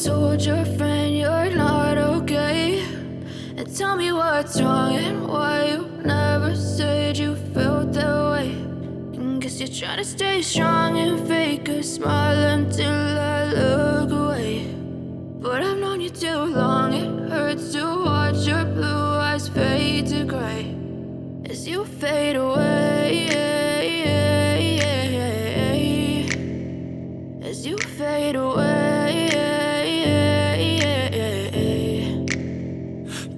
told your friend you're not okay? And tell me what's wrong and why you never said you felt that way. And guess you're trying to stay strong and fake a smile until I look away. But I've known you too long, it hurts to watch your blue eyes fade to gray as you fade away, as you fade away.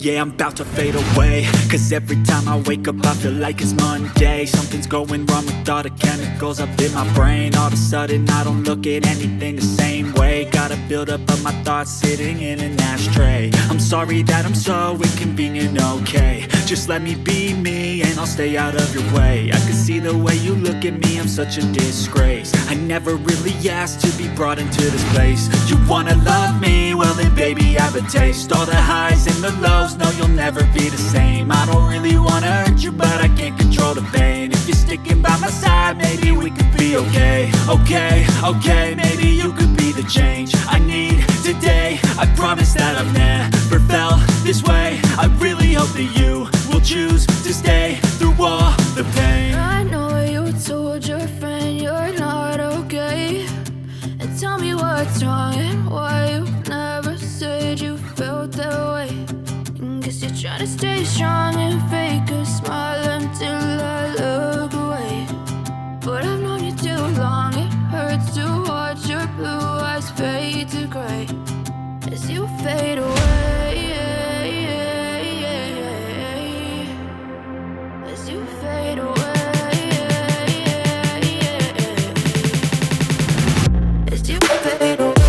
Yeah, I'm about to fade away, cause every time I wake up I feel like it's Monday. Something's going wrong with all the chemicals up in my brain. All of a sudden I don't look at anything the same way. Got a buildup of my thoughts sitting in an ashtray. I'm sorry that I'm so inconvenient, okay? Just let me be me and I'll stay out of your way. I can see the way you look at me, I'm such a disgrace. I never really asked to be brought into this place. You wanna love me? Well then baby have a taste. All the highs and the lows, no you'll never be the same. I don't really wanna hurt you but I can't control the pain. If you're sticking by my side maybe we could be okay. Okay, maybe you could be the change I need today. I promise that I've never felt this way. I really hope that you will choose to stay through all the pain. I know you told your friend you're not okay. And tell me what's wrong and why you never said you felt that way. And guess you're trying to stay strong and fake a smile until I look away. But I've known you too long, it hurts to watch your blue eyes fade to gray as you fade away, as you fade away, as you fade away.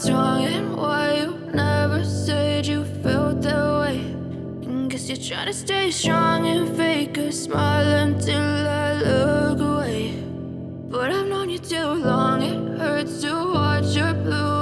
what's wrong and why you never said you felt that way. Guess you're trying to stay strong and fake a smile until I look away. But I've known you too long, it hurts to watch your blue